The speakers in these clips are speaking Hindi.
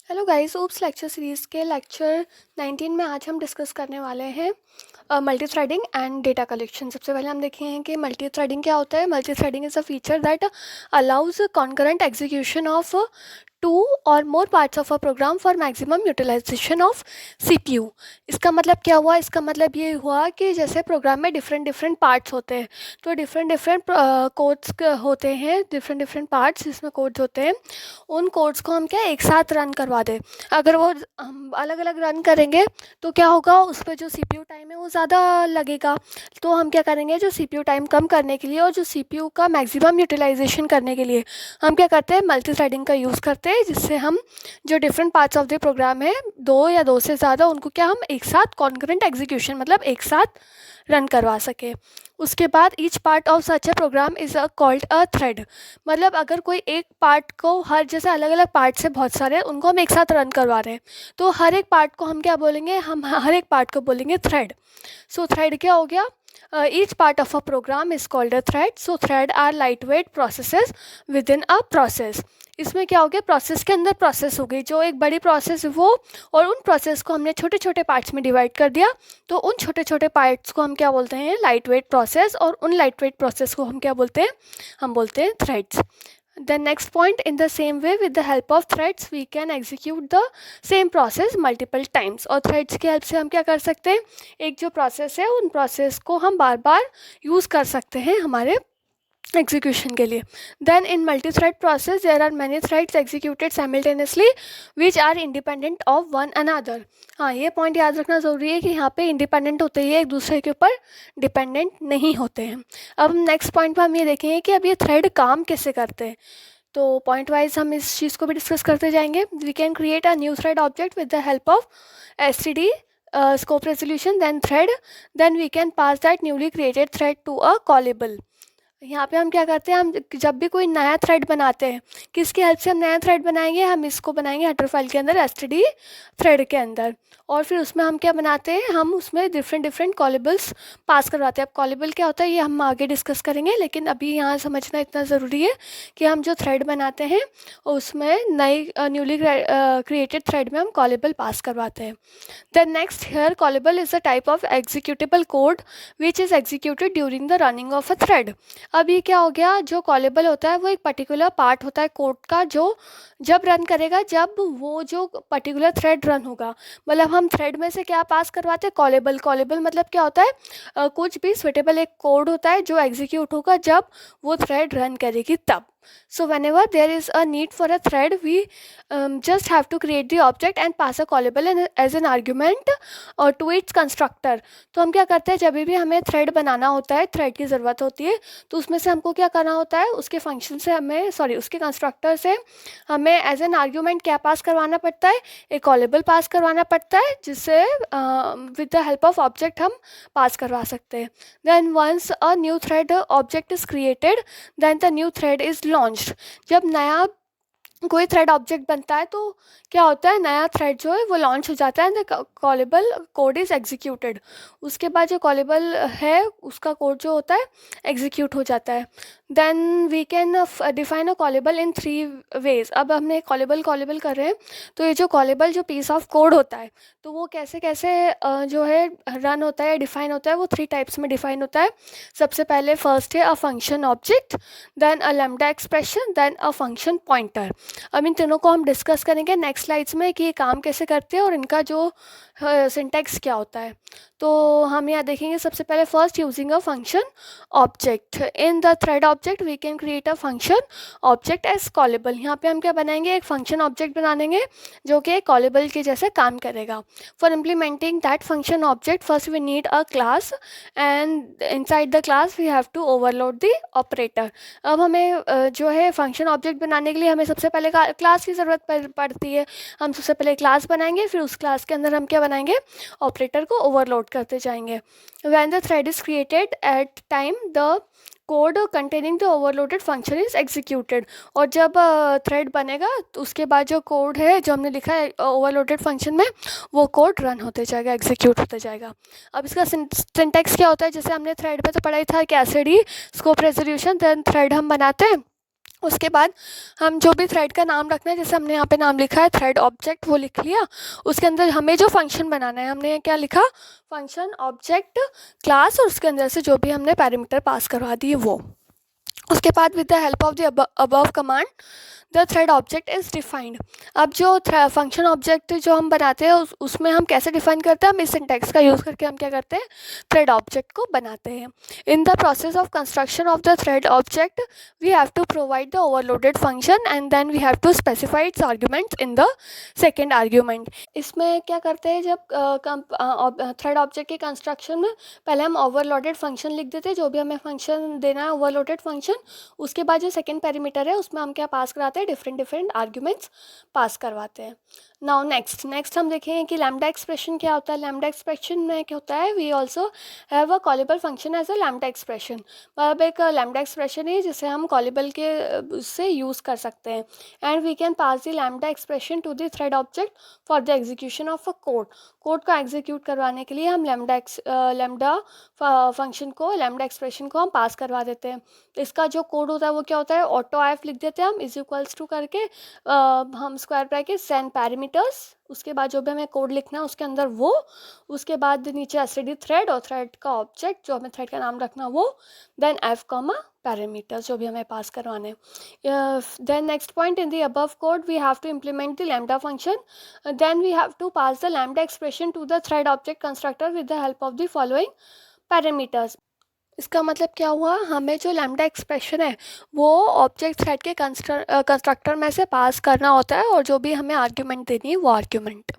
Hello guys, oops lecture series के लेक्चर 19 में आज हम डिस्कस करने वाले हैं multi threading and data collection. सबसे पहले हम देखे हैं कि मल्टी थ्रेडिंग क्या होता है। Multi threading is a feature that allows concurrent execution of two और more parts of a program for maximum utilization of CPU. इसका मतलब क्या हुआ? इसका मतलब ये हुआ कि जैसे प्रोग्राम में डिफरेंट डिफरेंट पार्ट्स होते हैं, तो डिफरेंट डिफरेंट कोड्स होते हैं, डिफरेंट डिफरेंट पार्ट्स जिसमें कोड्स होते हैं, उन कोड्स को हम क्या एक साथ रन करवा दें। अगर वो हम अलग अलग रन करेंगे तो क्या होगा, उस पर जो सीपीयू टाइम है वो ज़्यादा लगेगा। तो हम क्या करेंगे, जो सीपीयू टाइम कम करने के लिए और जो सीपीयू का मैक्सिमम यूटिलाइजेशन करने के लिए हम क्या करते हैं, मल्टी थ्रेडिंग का यूज़ करते हैं, जिससे हम जो different parts of the program है, दो या दो से ज़्यादा, उनको क्या हम एक साथ कॉन्करेंट एग्जीक्यूशन मतलब एक साथ रन करवा सके। उसके बाद each part of such a program is called a thread. मतलब अगर कोई एक पार्ट को, हर जैसे अलग अलग पार्ट से बहुत सारे, उनको हम एक साथ रन करवा रहे हैं, तो हर एक पार्ट को हम क्या बोलेंगे, हम हर एक पार्ट को बोलेंगे थ्रेड। सो थ्रेड क्या हो गया? Each part of a program is called a thread. So thread are light weight processes within a process. इसमें क्या हो गया, प्रोसेस के अंदर प्रोसेस हो गई, जो एक बड़ी प्रोसेस वो, और उन प्रोसेस को हमने छोटे छोटे पार्ट्स में डिवाइड कर दिया, तो उन छोटे छोटे पार्ट्स को हम क्या बोलते हैं, लाइट वेट प्रोसेस, और उन लाइट वेट प्रोसेस को हम क्या बोलते हैं, हम बोलते हैं threads. The next point, in the same way, with the help of threads we can execute the same process multiple times। और threads की हेल्प से हम क्या कर सकते हैं, एक जो प्रोसेस है उन प्रोसेस को हम बार बार यूज़ कर सकते हैं हमारे एग्जीक्यूशन के लिए। Then in multi thread process there are many threads executed simultaneously which are independent of one another. हाँ, ये पॉइंट याद रखना ज़रूरी है कि यहाँ पे इंडिपेंडेंट होते ही एक दूसरे के ऊपर डिपेंडेंट नहीं होते हैं। अब नेक्स्ट पॉइंट पर हम ये देखेंगे कि अब ये थ्रेड काम कैसे करते हैं, तो पॉइंट वाइज हम इस चीज़ को भी डिस्कस करते जाएंगे। We can create a new thread object with the help of STD scope resolution, then thread, then we can pass that newly created thread to a callable। यहाँ पे हम क्या करते हैं, हम जब भी कोई नया थ्रेड बनाते हैं, किसकी हेल्प से हम नया थ्रेड बनाएंगे, हम इसको बनाएंगे हेडर फाइल के अंदर, एसटीडी थ्रेड के अंदर, और फिर उसमें हम क्या बनाते हैं, हम उसमें डिफरेंट डिफरेंट कॉलेबल्स पास करवाते हैं। अब कॉलेबल क्या होता है ये हम आगे डिस्कस करेंगे, लेकिन अभी यहाँ समझना इतना ज़रूरी है कि हम जो थ्रेड बनाते हैं उसमें नई न्यूली क्रिएटेड थ्रेड में हम कॉलेबल पास करवाते हैं। The next here, callable is a type of executable code which is executed during the running of a thread. अब ये क्या हो गया, जो कॉलेबल होता है वो एक पर्टिकुलर पार्ट होता है कोड का, जो जब रन करेगा, जब वो जो पर्टिकुलर थ्रेड रन होगा, मतलब हम थ्रेड में से क्या पास करवाते हैं, कॉलेबल। कॉलेबल मतलब क्या होता है, कुछ भी सुटेबल एक कोड होता है जो एग्जीक्यूट होगा जब वो थ्रेड रन करेगी तब। So whenever there is a need for a thread, we just have to create the object and pass a callable as an argument or to its constructor। तो हम क्या करते हैं, जब भी हमें थ्रेड बनाना होता है, थ्रेड की ज़रूरत होती है, तो उसमें से हमको क्या करना होता है, उसके फंक्शन से हमें, सॉरी, उसके कंस्ट्रक्टर से हमें एज एन आर्ग्यूमेंट क्या पास करवाना पड़ता है, एक कॉलेबल पास करवाना पड़ता है, जिससे with the help of object हम पास करवा सकते हैं। Then once a new thread object is created, then the new thread is launched. जब नया कोई थ्रेड ऑब्जेक्ट बनता है तो क्या होता है, नया थ्रेड जो है वो लॉन्च हो जाता है, the callable code is executed. उसके बाद जो कॉलेबल है उसका कोड जो होता है एग्जीक्यूट हो जाता है। Then we can define a callable in 3 ways. अब हमने कॉलेबल कॉलेबल कर रहे हैं, तो ये जो कॉलेबल जो पीस ऑफ कोड होता है, तो वो कैसे कैसे जो है रन होता है, डिफाइन होता है, वो 3 टाइप्स में डिफाइन होता है। सबसे पहले फर्स्ट है a function object, then a lambda expression, then a function pointer. अब इन तीनों को हम डिस्कस करेंगे नेक्स्ट स्लाइड्स में कि ये काम कैसे करते हैं और इनका जो सिंटैक्स क्या होता है। तो हम यहाँ देखेंगे सबसे पहले first, using a function object. In the thread object we can create a function object as callable. यहाँ पे हम क्या बनाएंगे, एक फंक्शन ऑब्जेक्ट बना देंगे जो कि कॉलेबल के जैसे काम करेगा। For implementing that function object, first we need a class, and inside the class we have to overload the operator. अब हमें जो है फंक्शन ऑब्जेक्ट बनाने के लिए हमें सबसे पहले क्लास की ज़रूरत पड़ती है। हम सबसे पहले क्लास बनाएंगे, फिर उस क्लास के अंदर हम क्या बनाएंगे, ऑपरेटर को ओवरलोड करते जाएंगे। When the thread is created at time the code containing the overloaded function is executed. और जब थ्रेड बनेगा तो उसके बाद जो कोड है जो हमने लिखा है ओवरलोडेड फंक्शन में, वो कोड रन होते जाएगा, एग्जीक्यूट होते जाएगा। अब इसका सिंटैक्स क्या होता है, जैसे हमने थ्रेड पे तो पढ़ा ही था, कैसे the scope resolution, then thread हम बनाते हैं, उसके बाद हम जो भी थ्रेड का नाम रखना है, जैसे हमने यहाँ पे नाम लिखा है थ्रेड ऑब्जेक्ट, वो लिख लिया। उसके अंदर हमें जो फंक्शन बनाना है, हमने क्या लिखा, फंक्शन ऑब्जेक्ट क्लास, और उसके अंदर से जो भी हमने पैरामीटर पास करवा दिए वो। उसके बाद with the help of the above command the thread object is defined. अब जो फंक्शन ऑब्जेक्ट जो हम बनाते हैं उसमें हम कैसे डिफाइन करते हैं, हम इस सिंटैक्स का यूज़ करके हम क्या करते हैं, थ्रेड ऑब्जेक्ट को बनाते हैं। In the process of construction of the thread object we have to provide the overloaded function and then we have to specify its arguments in the second argument. इसमें क्या करते हैं, जब थ्रेड ऑब्जेक्ट के कंस्ट्रक्शन में पहले हम ओवरलोडेड फंक्शन लिख देते हैं, जो भी हमें फंक्शन देना है ओवरलोडेड फंक्शन। उसके बाद जो सेकेंड पैरामीटर है उसमें हम क्या पास कराते हैं, डिफरेंट आर्ग्यूमेंट्स पास करवाते हैं। नाउ नेक्स्ट हम देखेंगे कि लैम्डा एक्सप्रेशन क्या होता है। लैम्डा एक्सप्रेशन में क्या होता है, we also have a callable function as a lambda expression. मतलब एक लैम्डा एक्सप्रेशन है जिसे हम कॉलेबल के उससे यूज़ कर सकते हैं। And we can pass the lambda expression to the thread object for the execution of a code. Code को एग्जीक्यूट करवाने के लिए हम लैम्डा फंक्शन को, लैम्डा एक्सप्रेशन को हम पास करवा देते हैं। इसका जो कोड होता है वो क्या होता है, ऑटो एफ लिख देते हैं हम इज इक्वल्स टू करके, हम स्क्वायर ब्रैकेट सेंड पैरामीटर्स, उसके बाद जो भी हमें कोड लिखना है उसके अंदर वो, उसके बाद नीचे एसटीडी थ्रेड और थ्रेड का ऑब्जेक्ट जो हमें थ्रेड का नाम रखना वो, देन एफ कॉमा पैरामीटर्स जो भी हमें पास करवाने। Then next point, in the above code we have to implement the lambda function, then we have to pass the lambda expression to the thread object constructor with the help of the following parameters. इसका मतलब क्या हुआ, हमें जो लैम्डा एक्सप्रेशन है वो ऑब्जेक्ट थ्रेड के कंस्ट्रक्टर में से पास करना होता है, और जो भी हमें आर्ग्यूमेंट देनी है वो आर्ग्यूमेंट।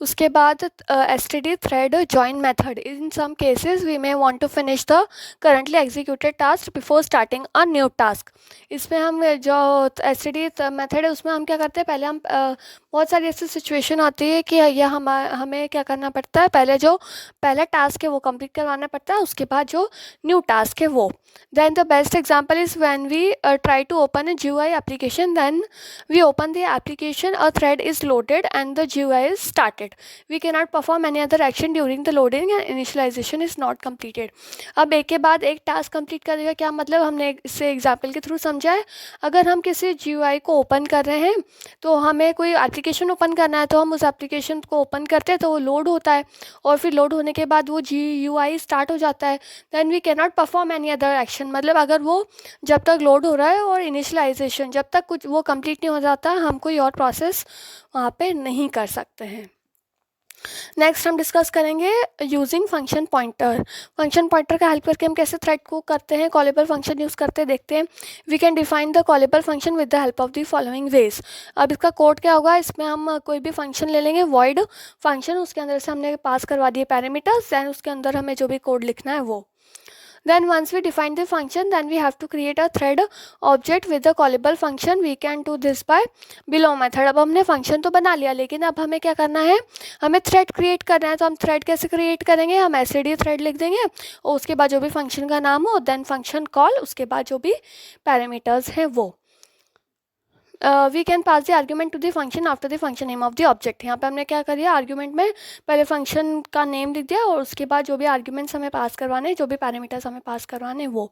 उसके बाद STD thread join method, in some cases we may want to finish the currently executed task before starting a new task. इसमें हम जो एसटीडी मेथड है उसमें हम क्या करते हैं, पहले हम बहुत सारी ऐसी सिचुएशन आती है कि यह हमें क्या करना पड़ता है, पहले जो पहला टास्क है वो कंप्लीट करवाना पड़ता है, उसके बाद जो न्यू टास्क है वो। Then the best example is when we try to open a GUI application, then we open the application, a thread is loaded and the GUI is started. We cannot perform any other action during the loading and initialization is not completed. अब एक के बाद एक टास्क कंप्लीट करेगा, क्या मतलब, हमने इससे एग्जाम्पल के थ्रू समझा है। अगर हम किसी GUI को ओपन कर रहे हैं तो हमें कोई एप्लीकेशन ओपन करना है, तो हम उस एप्लीकेशन को ओपन करते हैं तो वो लोड होता है, और फिर लोड होने के बाद वो GUI स्टार्ट हो जाता है। Then we can not perform any other action, मतलब अगर वो जब तक लोड हो रहा है और इनिशियलाइजेशन जब तक कुछ वो कंप्लीट नहीं हो जाता, हम कोई और प्रोसेस वहाँ पे नहीं कर सकते हैं। नेक्स्ट हम डिस्कस करेंगे using function pointer. Function pointer का हेल्प करके हम कैसे थ्रेड को करते हैं, कॉलेबल फंक्शन यूज़ करते हैं, देखते हैं। We can define the callable function with the help of the following ways. अब इसका कोड क्या होगा, इसमें हम कोई भी फंक्शन ले लेंगे, वॉइड फंक्शन, उसके अंदर से हमने पास करवा दिए पैरामीटर्स, दैन उसके अंदर हमें जो भी कोड लिखना है वो। Then once we define the function, then we have to create a thread object with the callable function. We can do this by below method. अब हमने फंक्शन तो बना लिया, लेकिन अब हमें क्या करना है, हमें थ्रेड क्रिएट करना है। तो हम थ्रेड कैसे क्रिएट करेंगे, हम एसटीडी थ्रेड लिख देंगे और उसके बाद जो भी फंक्शन का नाम हो, देन फंक्शन कॉल, उसके बाद जो भी पैरामीटर्स हैं वो। We can pass the argument to the function after the function name of the object. यहाँ पे हमने क्या करिए, आर्ग्यूमेंट में पहले फंक्शन का नेम लिख दिया और उसके बाद जो भी आर्ग्यूमेंट्स हमें पास करवाने, जो भी पैरामीटर्स हमें पास करवाने वो।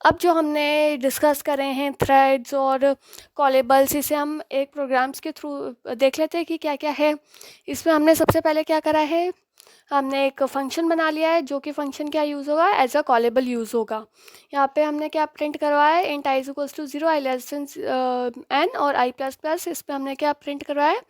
अब जो हमने डिस्कस करे हैं थ्रेड्स और कॉलेबल्स, इसे हम एक प्रोग्राम्स के थ्रू देख लेते हैं कि क्या क्या है। इसमें हमने सबसे पहले क्या करा है, हमने एक फंक्शन बना लिया है, जो कि फंक्शन क्या यूज़ होगा, एज अ कॉलेबल यूज़ होगा। यहाँ पे हमने क्या प्रिंट करवाया है, int i is equals to 0, i<n और i++। इस पर हमने क्या प्रिंट करवाया है,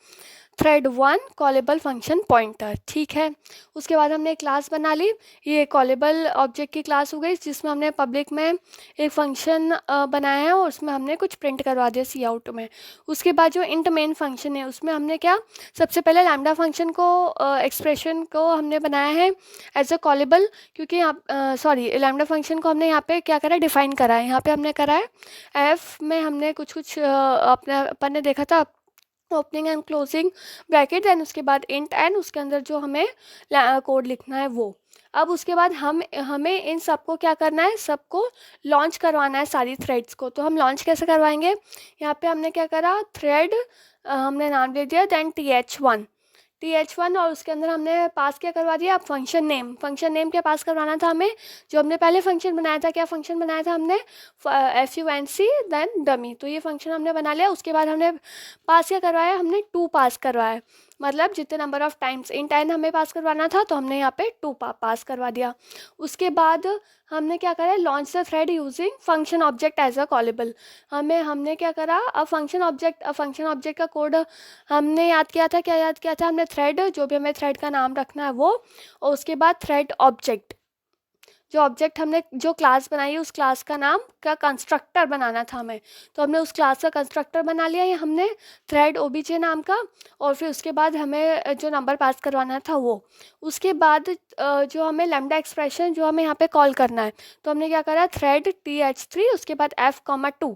थ्रेड 1 कॉलेबल फंक्शन पॉइंटर, ठीक है। उसके बाद हमने एक क्लास बना ली, ये कॉलेबल ऑब्जेक्ट की क्लास हो गई, जिसमें हमने पब्लिक में एक फंक्शन बनाया है और उसमें हमने कुछ प्रिंट करवा दिया सी आउट में। उसके बाद जो इंट मेन फंक्शन है उसमें हमने क्या, सबसे पहले लैम्डा फंक्शन को एक्सप्रेशन को हमने बनाया है एज अ कॉलेबल, क्योंकि लैम्डा फंक्शन को हमने यहाँ पे क्या करा, डिफाइन करा है। यहाँ पे हमने करा है एफ में हमने कुछ अपने अपन ने देखा था, opening and closing bracket, then उसके बाद इंट एन, उसके अंदर जो हमें कोड लिखना है वो। अब उसके बाद हमें इन सबको क्या करना है, सबको लॉन्च करवाना है सारी थ्रेड्स को। तो हम लॉन्च कैसे करवाएंगे, यहाँ पे हमने क्या करा, थ्रेड हमने नाम दे दिया, देन TH1, TH1 और उसके अंदर हमने पास क्या करवा दिया, फंक्शन नेम क्या पास करवाना था हमें, जो हमने पहले फंक्शन बनाया था, क्या फंक्शन बनाया था हमने, FUNC देन डमी, तो ये फंक्शन हमने बना लिया। उसके बाद हमने पास क्या करवाया, हमने 2 पास करवाया, मतलब जितने नंबर ऑफ टाइम्स इन 10 हमें पास करवाना था, तो हमने यहाँ पे 2 पास करवा दिया। उसके बाद हमने क्या करा, launch the thread using function object as a callable. हमने क्या करा, फंक्शन ऑब्जेक्ट का कोड हमने याद किया था, क्या याद किया था हमने, थ्रेड, जो भी हमें थ्रेड का नाम रखना है वो, और उसके बाद थ्रेड ऑब्जेक्ट, जो ऑब्जेक्ट हमने जो क्लास बनाई है उस क्लास का नाम का कंस्ट्रक्टर बनाना था हमें, तो हमने उस क्लास का कंस्ट्रक्टर बना लिया ये हमने, थ्रेड ओबीजे नाम का। और फिर उसके बाद हमें जो नंबर पास करवाना था वो, उसके बाद जो हमें लैम्डा एक्सप्रेशन जो हमें यहाँ पे कॉल करना है, तो हमने क्या करा, थ्रेड TH3 उसके बाद F,2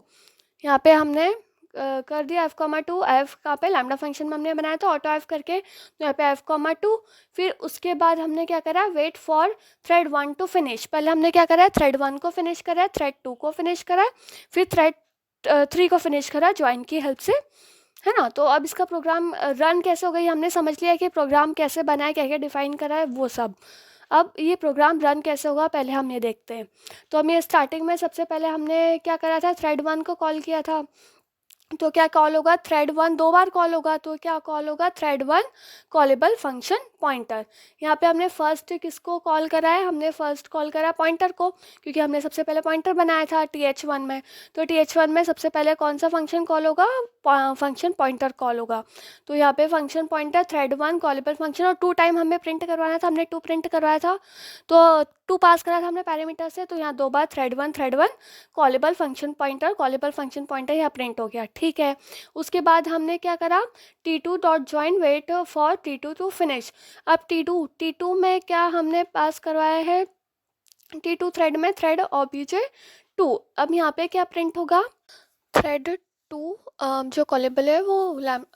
यहाँ पे हमने कर दिया F,2, F का पे लैम्डा फंक्शन में हमने बनाया था ऑटो F करके, तो यहाँ पे F,2। फिर उसके बाद हमने क्या करा, wait for thread 1 to finish, पहले हमने क्या करा है, थ्रेड 1 को फिनिश करा है, थ्रेड 2 को फिनिश करा है, फिर थ्रेड 3 को फिनिश करा ज्वाइन की हेल्प से, है ना। तो अब इसका प्रोग्राम रन कैसे हो गई, हमने समझ लिया कि प्रोग्राम कैसे बना है, क्या क्या डिफाइन करा है वो सब। अब ये प्रोग्राम रन कैसे होगा पहले हम ये देखते हैं। तो हम ये स्टार्टिंग में सबसे पहले हमने क्या करा था, थ्रेड 1 को कॉल किया था, तो क्या कॉल होगा, थ्रेड 1 2 बार कॉल होगा, तो क्या कॉल होगा, थ्रेड 1 कॉलेबल फंक्शन पॉइंटर। यहाँ पे हमने फर्स्ट किसको कॉल करा है, हमने फर्स्ट कॉल करा पॉइंटर को, क्योंकि हमने सबसे पहले पॉइंटर बनाया था TH1 में, तो TH1 में सबसे पहले कौन सा फंक्शन कॉल होगा, फंक्शन पॉइंटर कॉल होगा। तो यहाँ पे function pointer thread 1 callable function, और 2 टाइम हमें प्रिंट करवाना था, हमने 2 प्रिंट करवाया था, तो 2 पास करा था हमने पैरामीटर से, तो यहाँ 2 बार थ्रेड 1 कॉलेबल फंक्शन पॉइंटर यहाँ प्रिंट हो गया, ठीक है। उसके बाद हमने क्या करा, T2 dot join wait for T2 to finish. अब T2 में क्या हमने पास करवाया है, T2 थ्रेड में थ्रेड ऑब्जे 2। अब यहाँ पे क्या प्रिंट होगा, थ्रेड 2 जो कॉलेबल है वो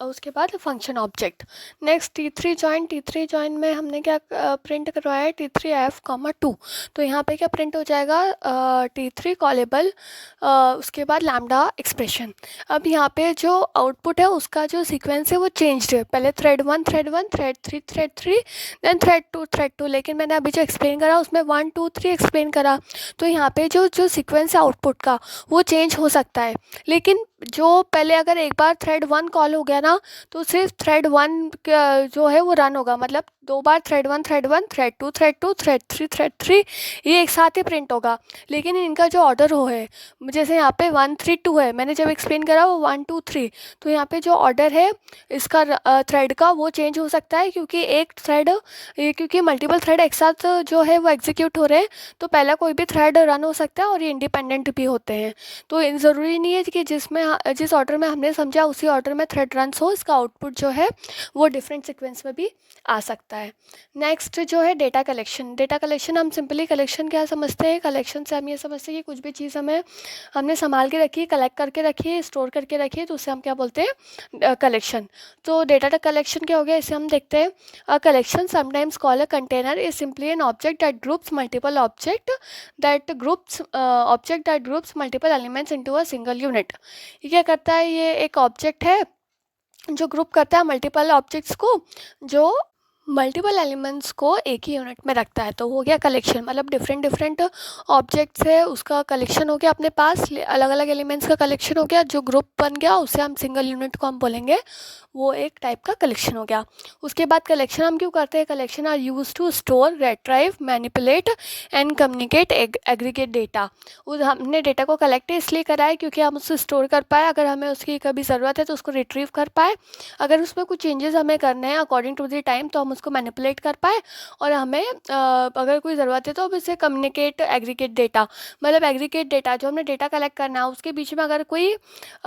उसके बाद function object. Next T3 join में हमने क्या प्रिंट करवाया है, T3F,2, तो यहाँ पे क्या प्रिंट हो जाएगा, T3 कॉलेबल उसके बाद लैम्डा एक्सप्रेशन। अब यहाँ पे जो आउटपुट है उसका जो सीक्वेंस है वो चेंज्ड है, पहले थ्रेड 1 थ्रेड 3 देन थ्रेड 2, लेकिन मैंने अभी जो एक्सप्लेन करा उसमें 1 2 3 एक्सप्लेन करा, तो यहाँ पे जो सीक्वेंस है आउटपुट का वो चेंज हो सकता है। लेकिन जो पहले अगर एक बार थ्रेड 1 कॉल हो गया ना, तो सिर्फ थ्रेड 1 जो है वो रन होगा, मतलब 2 बार थ्रेड 1 थ्रेड 2 थ्रेड 3 ये एक साथ ही प्रिंट होगा। लेकिन इनका जो ऑर्डर हो है, जैसे यहाँ पे 1 3 2 है, मैंने जब एक्सप्लेन करा वो 1 2 3, तो यहाँ पे जो ऑर्डर है इसका थ्रेड का वो चेंज हो सकता है, क्योंकि मल्टीपल थ्रेड एक साथ जो है वो एग्जीक्यूट हो रहे हैं, तो पहला कोई भी थ्रेड रन हो सकता है और ये इंडिपेंडेंट भी होते हैं। तो ज़रूरी नहीं है कि जिस ऑर्डर में हमने समझा उसी ऑर्डर में थ्रेड रन हो, इसका आउटपुट जो है वो डिफरेंट सीक्वेंस में भी आ सकता है। नेक्स्ट जो है डेटा कलेक्शन हम सिंपली कलेक्शन क्या समझते हैं, कलेक्शन से हम ये समझते हैं कि कुछ भी चीज़ हमने संभाल के रखी है, कलेक्ट करके रखी है, स्टोर करके रखी है, तो उसे हम क्या बोलते हैं, कलेक्शन। तो डेटा कलेक्शन क्या हो गया, इसे हम देखते हैं। Collection sometimes call a container is simply an object that groups multiple object that groups multiple elements into a single unit. ये क्या करता है, ये एक ऑब्जेक्ट है जो ग्रुप करता है मल्टीपल ऑब्जेक्ट्स को, जो मल्टीपल एलिमेंट्स को एक ही यूनिट में रखता है। तो हो गया कलेक्शन, मतलब डिफरेंट ऑब्जेक्ट्स है उसका कलेक्शन हो गया अपने पास, अलग अलग एलिमेंट्स का कलेक्शन हो गया, जो ग्रुप बन गया उसे हम सिंगल यूनिट को हम बोलेंगे, वो एक टाइप का कलेक्शन हो गया। उसके बाद कलेक्शन हम क्यों करते हैं, collection are use to store, retrieve, manipulate and communicate aggregate data. हमने डेटा को कलेक्ट इसलिए करा है क्योंकि हम उससे स्टोर कर पाए, अगर हमें उसकी कभी ज़रूरत है तो उसको रिट्रीव कर पाए, अगर उसमें कुछ चेंजेस हमें करने हैं अकॉर्डिंग टू द टाइम तो हम उसको मैनिपुलेट कर पाए, और हमें अगर कोई ज़रूरत है तो अब इसे कम्युनिकेट एग्रीगेट डेटा, मतलब एग्रीगेट डेटा जो हमने डेटा कलेक्ट करना है उसके बीच में अगर कोई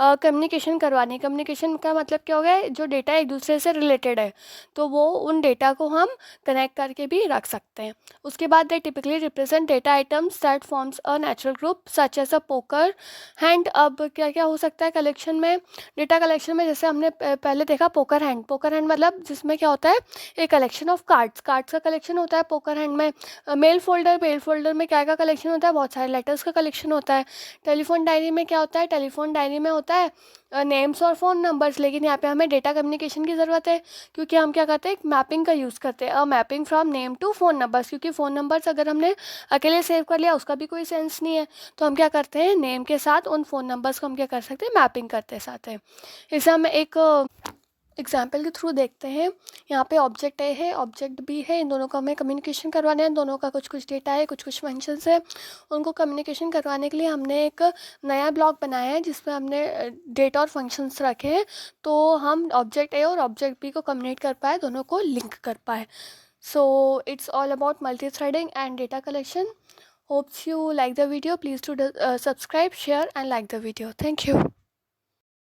कम्युनिकेशन करवानी, कम्युनिकेशन का मतलब क्या हो गया, जो डेटा एक दूसरे से रिलेटेड है तो वो उन डेटा को हम कनेक्ट करके भी रख सकते हैं। उसके बाद they typically represent data items that forms a natural group such as a poker hand. अब क्या क्या हो सकता है कलेक्शन में, डेटा कलेक्शन में, जैसे हमने पहले देखा पोकर हैंड मतलब जिसमें क्या होता है, एक कलेक्शन ऑफ कार्ड्स का कलेक्शन होता है पोकर हैंड में। मेल फोल्डर में क्या कलेक्शन होता है, बहुत सारे लेटर्स का कलेक्शन होता है। टेलीफोन डायरी में क्या होता है, टेलीफोन डायरी में होता है नेम्स और फ़ोन नंबर्स। लेकिन यहाँ पे हमें डेटा कम्युनिकेशन की ज़रूरत है, क्योंकि हम क्या करते हैं, एक मैपिंग का यूज़ करते हैं, mapping from name to phone numbers. क्योंकि फ़ोन नंबर्स अगर हमने अकेले सेव कर लिया उसका भी कोई सेंस नहीं है, तो हम क्या करते हैं, नेम के साथ उन फ़ोन नंबर्स को हम क्या कर सकते हैं, मैपिंग करते साथ हैं। इसे हम एक एग्जाम्पल के थ्रू देखते हैं। यहाँ पे ऑब्जेक्ट ए है, ऑब्जेक्ट बी है, इन दोनों को हमें कम्युनिकेशन करवाना है। दोनों का कुछ कुछ डेटा है, कुछ कुछ फंक्शंस है। उनको कम्युनिकेशन करवाने के लिए हमने एक नया ब्लॉक बनाया है जिसमें हमने डेटा और फंक्शंस रखे हैं, तो हम ऑब्जेक्ट ए और ऑब्जेक्ट बी को कम्युनिकेट कर पाए, दोनों को लिंक कर पाए। So it's all about multi threading and data collection. Hopes you like the video. Please do subscribe, share and like the video. Thank you.